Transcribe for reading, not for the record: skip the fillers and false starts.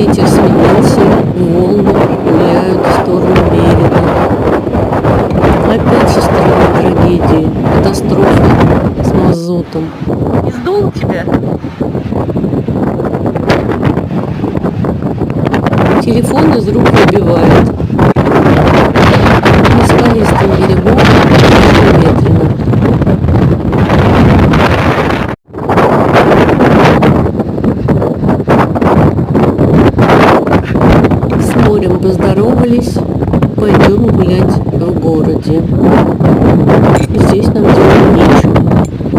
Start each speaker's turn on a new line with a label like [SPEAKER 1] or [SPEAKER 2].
[SPEAKER 1] Ветер сменился, волны гуляют в сторону берега. Опять со стороны трагедии, катастрофа с мазутом.
[SPEAKER 2] Не сдул тебя?
[SPEAKER 1] Телефон из рук выбивает. На скалистом берегу очень ветрено. С морем поздоровались, пойдем гулять в городе. Здесь нам делать нечего.